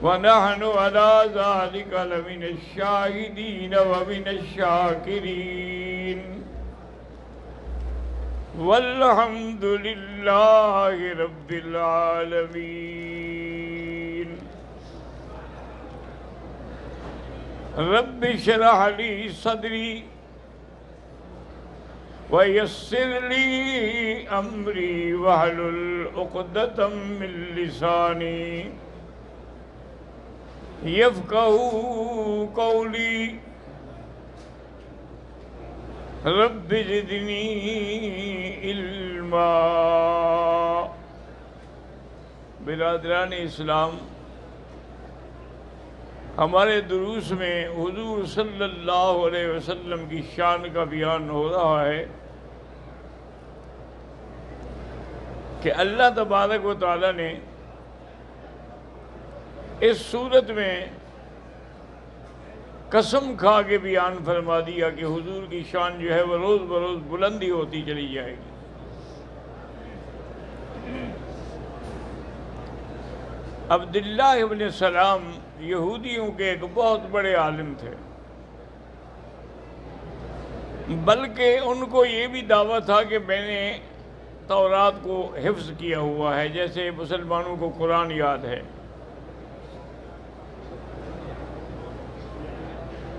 ونحن على ذلك لمن الشاهدين ومن الشاكرين والحمد لله رب العالمين. رب اشرح لي صدري ويسر لي أمري واحلل عقدة من لساني يفقهوا قولي. رب زدني علما. برادران اسلام، ہمارے دروس میں حضور صلی اللہ علیہ وسلم کی شان کا بیان ہو رہا ہے کہ اللہ تبارک و تعالی نے اس صورت میں قسم کھا کے بیان فرما دیا کہ حضور کی شان جو ہے وہ روز بروز بلندی ہوتی چلی جائے گی. عبداللہ ابن سلام یہودیوں کے ایک بہت بڑے عالم تھے، بلکہ ان کو یہ بھی دعویٰ تھا کہ میں نے تورات کو حفظ کیا ہوا ہے، جیسے مسلمانوں کو قرآن یاد ہے.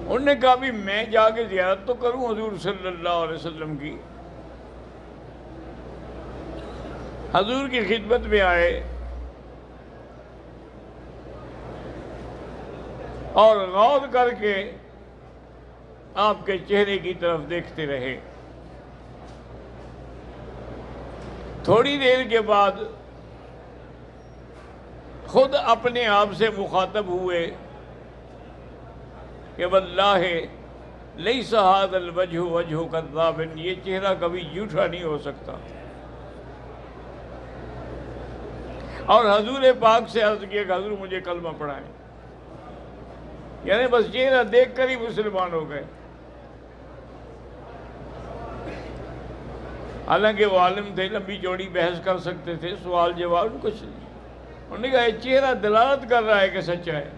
انہوں نے کہا بھی میں جا کے زیارت تو کروں حضور صلی اللہ علیہ وسلم کی. حضور کی خدمت میں آئے اور غور کر کے آپ کے چہرے کی طرف دیکھتے رہے. تھوڑی دیر کے بعد خود اپنے آپ سے مخاطب ہوئے کہ واللہ لیس ھذا الوجہ وجہ کذاب، یہ چہرہ کبھی جھوٹا نہیں ہو سکتا. اور حضور پاک سے عرض کیا کہ حضور مجھے کلمہ پڑھائیں. یعنی بس چہرہ دیکھ کر ہی مسلمان ہو گئے. حالانکہ وہ عالم تھے، لمبی چوڑی بحث کر سکتے تھے، سوال جواب کچھ نہیں. انہوں نے کہا یہ چہرہ دلالت کر رہا ہے کہ سچا ہے.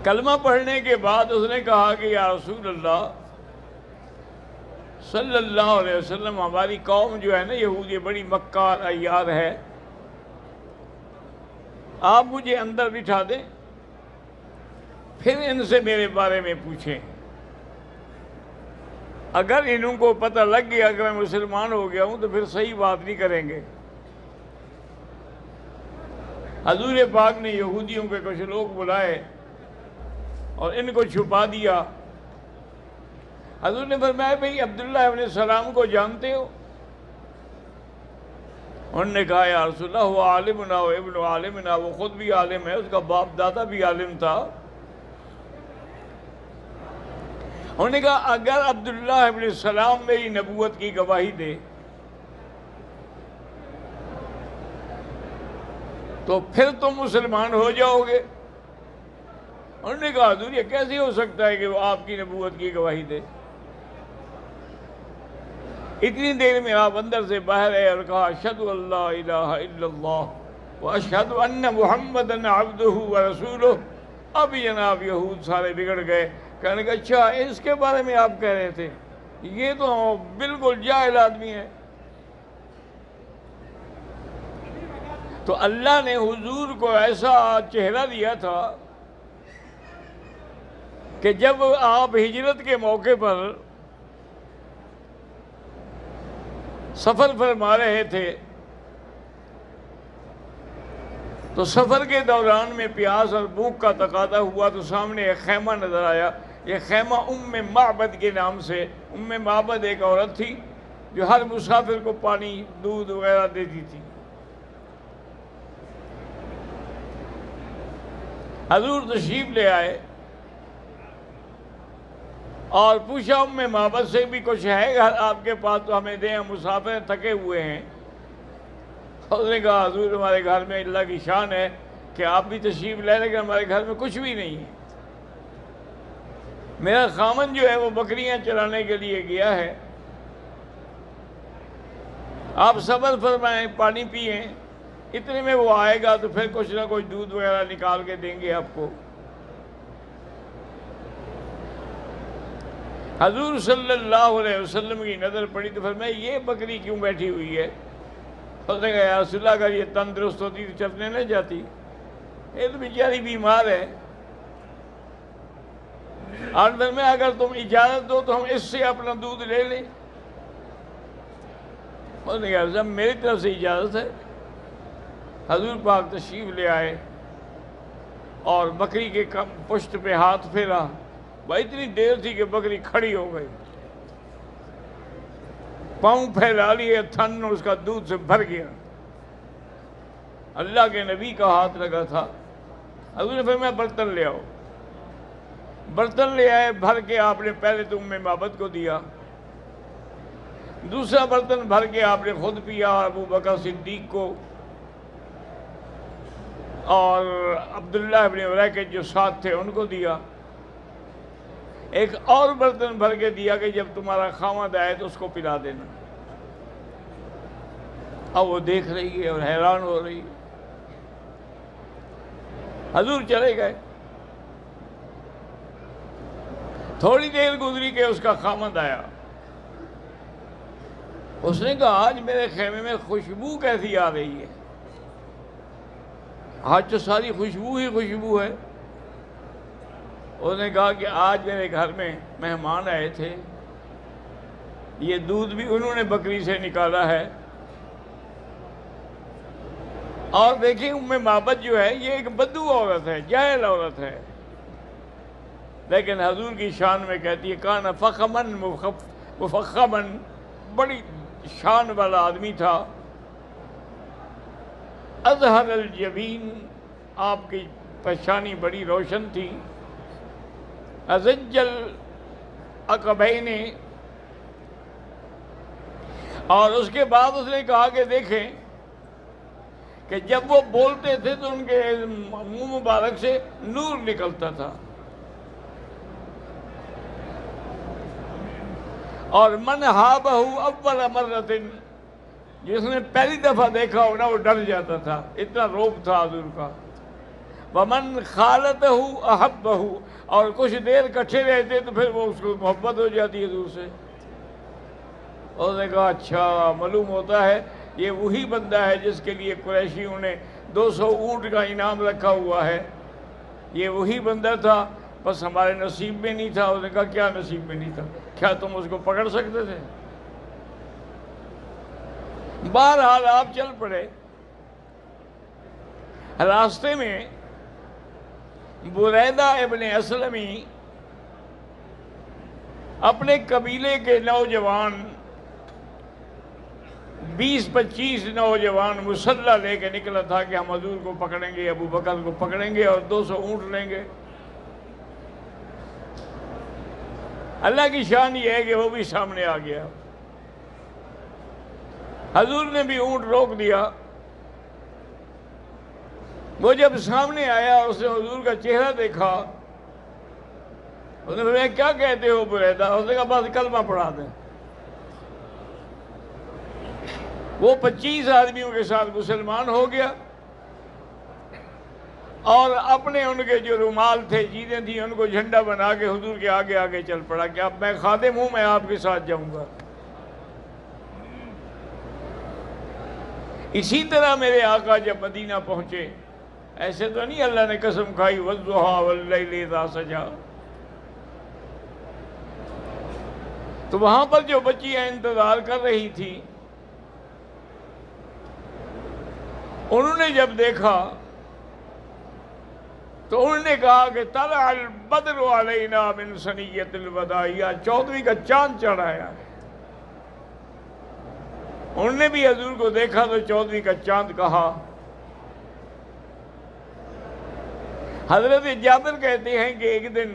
کلمہ پڑھنے کے بعد اس نے کہا کہ یا رسول اللہ صلی اللہ علیہ وسلم، ہماری قوم جو ہے نا یہودی بڑی مکار عیار ہے، آپ مجھے اندر بٹھا دیں، پھر ان سے میرے بارے میں پوچھیں. اگر انہوں کو پتہ لگ گیا کہ میں مسلمان ہو گیا ہوں تو پھر صحیح بات نہیں کریں گے. حضور پاک نے یہودیوں کے کچھ لوگ بلائے اور ان کو چھپا دیا. حضور نے فرمایا بھئی عبداللہ ابن سلام کو جانتے ہو؟ انہوں نے کہا یا رسول اللہ وہ عالمنا و ابن عالمنا، وہ خود بھی عالم ہے، اس کا باپ دادا بھی عالم تھا. انہوں نے کہا اگر عبداللہ ابن سلام میری نبوت کی گواہی دے تو پھر تم مسلمان ہو جاؤ گے. انہوں نے کہا حضور یہ کیسے ہو سکتا ہے کہ وہ آپ کی نبوت کی گواہی دے؟ اتنی دیر میں آپ اندر سے باہر آئے اور کہا اشہد ان لا الہ الا اللہ واشہد ان محمدا عبدہ ورسولہ. اب جناب یہود سارے بگڑ گئے، کہنے کہ اچھا اس کے بارے میں آپ کہہ رہے تھے، یہ تو بالکل جاہل آدمی ہے. تو اللہ نے حضور کو ایسا چہرہ دیا تھا کہ جب آپ ہجرت کے موقع پر سفر فرما رہے تھے تو سفر کے دوران میں پیاس اور بھوک کا تقاضا ہوا تو سامنے ایک خیمہ نظر آیا. یہ خیمہ ام معبد کے نام سے، ام معبد ایک عورت تھی جو ہر مسافر کو پانی دودھ وغیرہ دیتی تھی. حضور تشریف لے آئے اور پوچھا ام معبد سے بھی کچھ ہے گھر آپ کے پاس تو ہمیں دیں، ہم مسافر تھکے ہوئے ہیں. اس نے کہا حضور ہمارے گھر میں اللہ کی شان ہے کہ آپ بھی تشریف لے لیکن ہمارے گھر میں کچھ بھی نہیں ہے. میرا خامن جو ہے وہ بکریاں چرانے کے لیے گیا ہے، آپ صبر فرمائیں، پانی پئیں. اتنے میں وہ آئے گا تو پھر کچھ نہ کچھ دودھ وغیرہ نکال کے دیں گے آپ کو۔ حضور صلی اللہ علیہ وسلم کی نظر پڑی تو فرمایا یہ بکری کیوں بیٹھی ہوئی ہے؟ اس نے کہا یا رسول اللہ اگر یہ تندرست ہوتی تو چلنے نہ جاتی، یہ تو بیچاری بیمار ہے، اور میں اگر تم اجازت دو تو ہم اس سے اپنا دودھ لے لیں۔ اس نے کہا میری طرف سے اجازت ہے۔ حضور پاک تشریف لے آئے اور بکری کے پشت پہ ہاتھ پھیرا، بھائی اتنی دیر تھی کہ بکری کھڑی ہو گئی، پاؤں پھیلا لیے، تھن اس کا دودھ سے بھر گیا۔ اللہ کے نبی کا ہاتھ لگا تھا۔ حضور نے فرمایا برتن لے آؤ۔ برتن لے آئے، بھر کے آپ نے پہلے تو ام معبد کو دیا، دوسرا برتن بھر کے آپ نے خود پیا، ابو بکر صدیق کو اور عبداللہ ابن اریکہ جو ساتھ تھے ان کو دیا، ایک اور برتن بھر کے دیا کہ جب تمہارا خامد آئے تو اس کو پلا دینا۔ اب وہ دیکھ رہی ہے اور حیران ہو رہی ہے۔ حضور چلے گئے، تھوڑی دیر گزری کہ اس کا خامد آیا۔ اس نے کہا آج میرے خیمے میں خوشبو کیسی آ رہی ہے؟ آج تو ساری خوشبو ہی خوشبو ہے۔ اس نے کہا کہ آج میرے گھر میں مہمان آئے تھے، یہ دودھ بھی انہوں نے بکری سے نکالا ہے، اور دیکھیں ام معبد جو ہے یہ ایک بدو عورت ہے، جاہل عورت ہے، لیکن حضور کی شان میں کہتی ہے کان فخمن مفخمن، بڑی شان والا آدمی تھا، اظہر الجبین، آپ کی پیشانی بڑی روشن تھی، ازج العقبین، اور اس کے بعد اس نے کہا کہ دیکھیں کہ جب وہ بولتے تھے تو ان کے منہ مبارک سے نور نکلتا تھا، اور من ہابہ اول مرۃ، جس نے پہلی دفعہ دیکھا ہونا وہ ڈر جاتا تھا، اتنا روب تھا حضور کا۔ ومن خالتہ احبہ، اور کچھ دیر کٹھے رہتے تو پھر وہ اس کو محبت ہو جاتی حضور سے۔ اس نے کہا اچھا، معلوم ہوتا ہے یہ وہی بندہ ہے جس کے لیے قریشیوں نے 200 اونٹ کا انعام رکھا ہوا ہے، یہ وہی بندہ تھا، بس ہمارے نصیب میں نہیں تھا۔ اس نے کہا کیا نصیب میں نہیں تھا؟ کیا تم اس کو پکڑ سکتے تھے؟ بہرحال آپ چل پڑے۔ راستے میں بریدہ ابن اسلمی اپنے قبیلے کے نوجوان 20-25 نوجوان مسلح لے کے نکلا تھا کہ ہم حضور کو پکڑیں گے، ابو بکر کو پکڑیں گے اور 200 اونٹ لیں گے۔ اللہ کی شان یہ ہے کہ وہ بھی سامنے آ گیا، حضور نے بھی اونٹ روک دیا۔ وہ جب سامنے آیا اور اس نے حضور کا چہرہ دیکھا، اس نے فرمایا کیا کہتے ہو بریدہ؟ اس نے کہا بس کلمہ پڑھا دیں۔ وہ 25 آدمیوں کے ساتھ مسلمان ہو گیا، اور اپنے ان کے جو رومال تھے، چیزیں تھیں، ان کو جھنڈا بنا کے حضور کے آگے آگے چل پڑا کہ اب میں خادم ہوں، میں آپ کے ساتھ جاؤں گا۔ اسی طرح میرے آقا جب مدینہ پہنچے، ایسے تو نہیں اللہ نے قسم کھائی والضحیٰ واللیل اذا سجا، تو وہاں پر جو بچیاں انتظار کر رہی تھی، انہوں نے جب دیکھا تو انہوں نے کہا کہ طلع البدر علینا من ثنیۃ الوداع، 14ویں کا چاند چڑھ آیا ہے۔ انہوں نے بھی حضور کو دیکھا تو 14ویں کا چاند کہا۔ حضرت جابر کہتے ہیں کہ ایک دن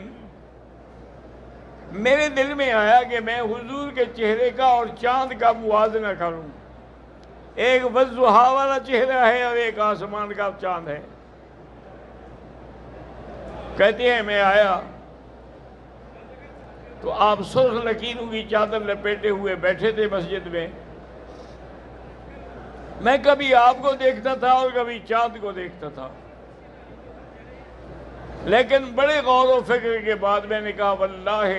میرے دل میں آیا کہ میں حضور کے چہرے کا اور چاند کا موازنہ کروں، ایک والضحیٰ والا چہرہ ہے اور ایک آسمان کا چاند ہے۔ کہتے ہیں میں آیا تو آپ سرخ لکیروں کی چادر لپیٹے ہوئے بیٹھے تھے مسجد میں، میں کبھی آپ کو دیکھتا تھا اور کبھی چاند کو دیکھتا تھا، لیکن بڑے غور و فکر کے بعد میں نے کہا واللہ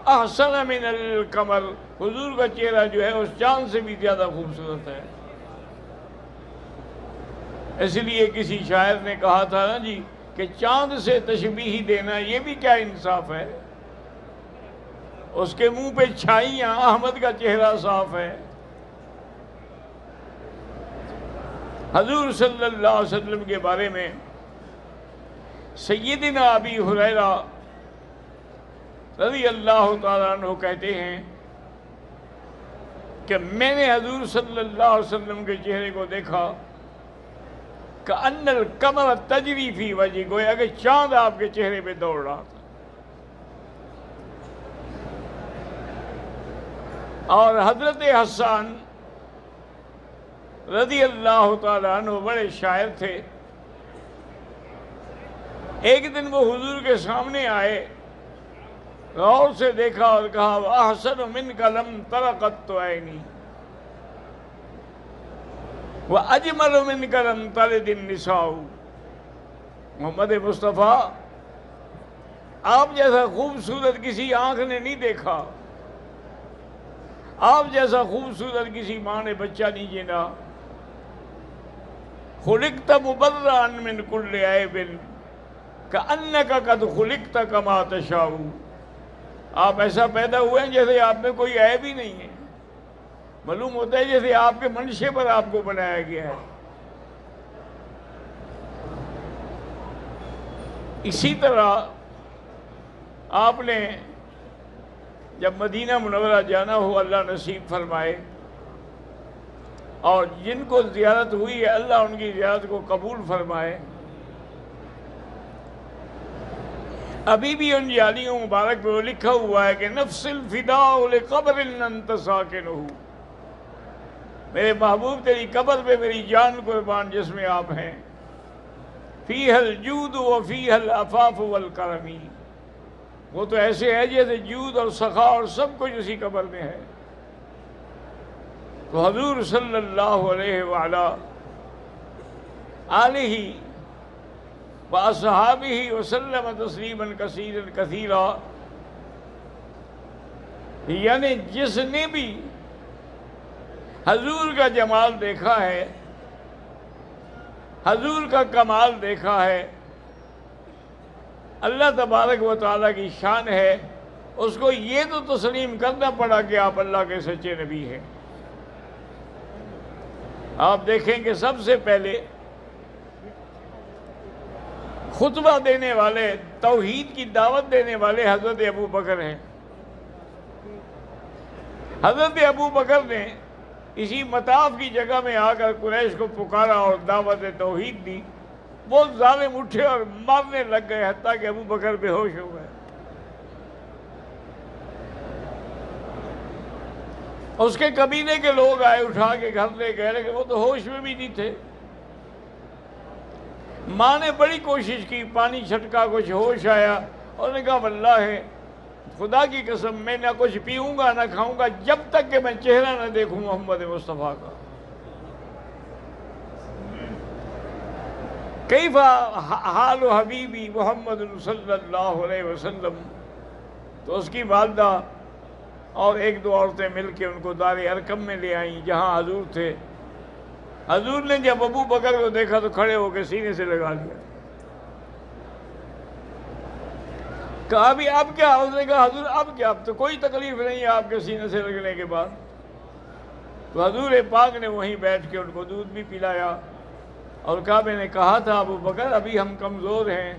احسن من القمر، حضور کا چہرہ جو ہے اس چاند سے بھی زیادہ خوبصورت ہے۔ اس لیے کسی شاعر نے کہا تھا نا جی کہ چاند سے تشبیہ دینا یہ بھی کیا انصاف ہے، اس کے منہ پہ چھائیاں، احمد کا چہرہ صاف ہے۔ حضور صلی اللہ علیہ وسلم کے بارے میں سیدنا ابی ہریرہ رضی اللہ تعالیٰ عنہ کہتے ہیں کہ میں نے حضور صلی اللہ علیہ وسلم کے چہرے کو دیکھا کأن القمر تجری فی وجہ، گویا کہ چاند آپ کے چہرے پہ دوڑ رہا تھا۔ اور حضرت حسان رضی اللہ تعالیٰ عنہ بڑے شاعر تھے، ایک دن وہ حضور کے سامنے آئے، غور سے دیکھا اور کہا وَأَحْسَنُ مِنْكَ لَمْ تَرَ قَطُّ عَيْنِي وَأَجْمَلُ مِنْكَ لَمْ تَلِدِ النِّسَاءُ۔ محمد مصطفیٰ، آپ جیسا خوبصورت کسی آنکھ نے نہیں دیکھا، آپ جیسا خوبصورت کسی ماں نے بچہ نہیں جینا۔ خُلِقْتَ مُبَرَّأً مِنْ كُلِّ عَيْبٍ كَأَنَّكَ قَدْ خُلِقْتَ كَمَا تَشَاءُ۔ آپ ایسا پیدا ہوئے ہیں جیسے آپ میں کوئی عیب ہی نہیں ہے، معلوم ہوتا ہے جیسے آپ کے منشے پر آپ کو بنایا گیا ہے۔ اسی طرح آپ نے جب مدینہ منورہ جانا ہو، اللہ نصیب فرمائے، اور جن کو زیارت ہوئی ہے اللہ ان کی زیارت کو قبول فرمائے، ابھی بھی ان جالیوں مبارک پہ لکھا ہوا ہے کہ نفس الفداء لقبر انت ساکنہ، میرے محبوب تیری قبر پہ میری جان قربان جس میں آپ ہیں، فیہ الجود وفیہ العفاف والکرم، وہ تو ایسے ہے جیسے جود اور سخا اور سب کچھ اسی قبر میں ہے۔ تو حضور صلی اللہ علیہ وآلہ آلہ وَأَصْحَابِهِ وَسَلَّمَ تَسْلِيمًا كَثِيرًا كَثِيرًا، یعنی جس نے بھی حضور کا جمال دیکھا ہے، حضور کا کمال دیکھا ہے، اللہ تبارک و تعالیٰ کی شان ہے، اس کو یہ تو تسلیم کرنا پڑا کہ آپ اللہ کے سچے نبی ہیں۔ آپ دیکھیں کہ سب سے پہلے خطبہ دینے والے، توحید کی دعوت دینے والے حضرت ابو بکر ہیں۔ حضرت ابو بکر نے اسی مطاف کی جگہ میں آ کر قریش کو پکارا اور دعوت توحید دی، وہ ظالم اٹھے اور مارنے لگ گئے، حتیٰ کہ ابو بکر بے ہوش ہو گئے۔ اس کے قبیلے کے لوگ آئے، اٹھا کے گھر لے گئے، لیکن وہ تو ہوش میں بھی نہیں تھے۔ ماں نے بڑی کوشش کی، پانی چھٹکا، کچھ ہوش آیا، اور نے کہا واللہ خدا کی قسم میں نہ کچھ پیوں گا نہ کھاؤں گا جب تک کہ میں چہرہ نہ دیکھوں محمد مصطفیٰ کا۔ کیف حال حبیبی محمد صلی اللہ علیہ وسلم، تو اس کی والدہ اور ایک دو عورتیں مل کے ان کو دار ارقم میں لے آئیں جہاں حضور تھے۔ حضور نے جب ابو بکر کو دیکھا تو کھڑے ہو کے سینے سے لگا لیا، کہا ابھی اب کیا؟ اس نے کہا حضور اب کیا، اب تو کوئی تکلیف نہیں ہے آپ کے سینے سے لگنے کے بعد۔ تو حضور پاک نے وہیں بیٹھ کے ان کو دودھ بھی پلایا اور کہا میں نے کہا تھا ابو بکر ابھی ہم کمزور ہیں،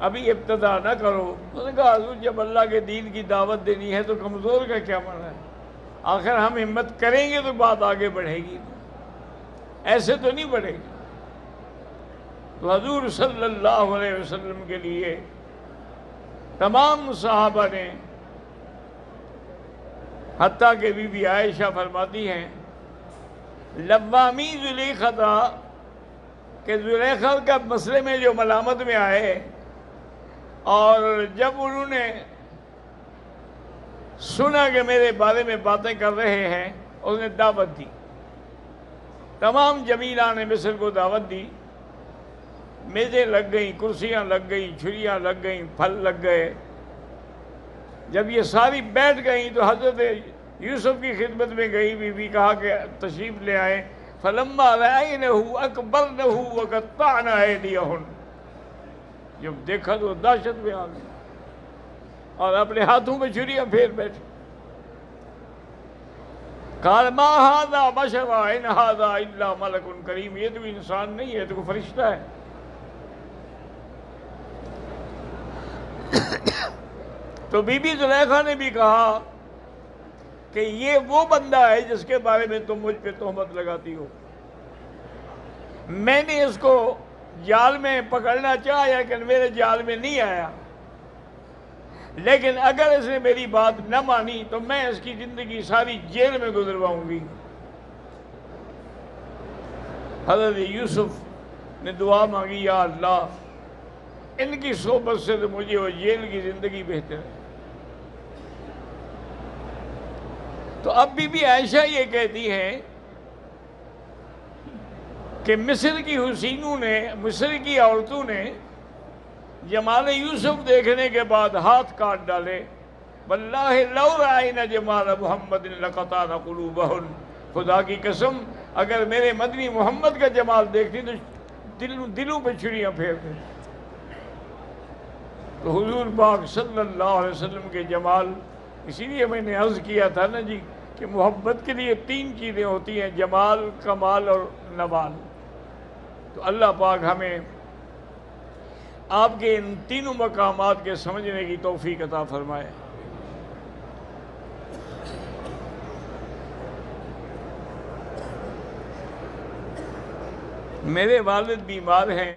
ابھی ابتدا نہ کرو۔ اس نے کہا حضور جب اللہ کے دین کی دعوت دینی ہے تو کمزور کا کیا معنی ہے، آخر ہم ہمت کریں گے تو بات آگے بڑھے گی، ایسے تو نہیں بڑھے گی۔ تو حضور صلی اللہ علیہ وسلم کے لیے تمام صحابہ نے، حتیٰ کہ بی بی عائشہ فرماتی ہیں لوامی زلیخہ تھا کہ زلیخہ کا مسئلے میں جو ملامت میں آئے، اور جب انہوں نے سنا کہ میرے بارے میں باتیں کر رہے ہیں، اس نے دعوت دی تمام جمیلہ نے مصر کو دعوت دی، میزیں لگ گئیں، کرسیاں لگ گئیں، چھریاں لگ گئیں، پھل لگ گئے۔ جب یہ ساری بیٹھ گئیں تو حضرت یوسف کی خدمت میں گئی، بی بی کہا کہ تشریف لے آئیں۔ فلما رأینہ اکبرنہ وقطعن ایدیہن، جب دیکھا تو دہشت میں آ گئی اور اپنے ہاتھوں میں چھریاں پھیر بیٹھے۔ قال ما ھذا بشرا ان ھذا الا ملک کریم، یہ تو انسان نہیں ہے، تو کوئی فرشتہ ہے۔ تو بی بی زلیخا نے بھی کہا کہ یہ وہ بندہ ہے جس کے بارے میں تم مجھ پہ تہمت لگاتی ہو، میں نے اس کو جال میں پکڑنا چاہا لیکن میرے جال میں نہیں آیا، لیکن اگر اس نے میری بات نہ مانی تو میں اس کی زندگی ساری جیل میں گزرواؤں گی۔ حضرت یوسف نے دعا مانگی، یا اللہ ان کی صحبت سے تو مجھے وہ جیل کی زندگی بہتر ہے۔ تو اب بی بی عائشہ یہ کہتی ہیں کہ مصر کی حسینوں نے، مصر کی عورتوں نے جمال یوسف دیکھنے کے بعد ہاتھ کاٹ ڈالے۔ واللہ لو رأینا جمال محمد لقطعنا قلوبہن، خدا کی قسم اگر میرے مدنی محمد کا جمال دیکھتی تو دلوں پہ چھریاں پھیرتے۔ تو حضور پاک صلی اللہ علیہ وسلم کے جمال، اسی لیے میں نے عرض کیا تھا نا جی کہ محبت کے لیے 3 چیزیں ہوتی ہیں، جمال، کمال اور نوال۔ تو اللہ پاک ہمیں آپ کے ان تینوں مقامات کے سمجھنے کی توفیق عطا فرمائے۔ میرے والد بیمار ہیں۔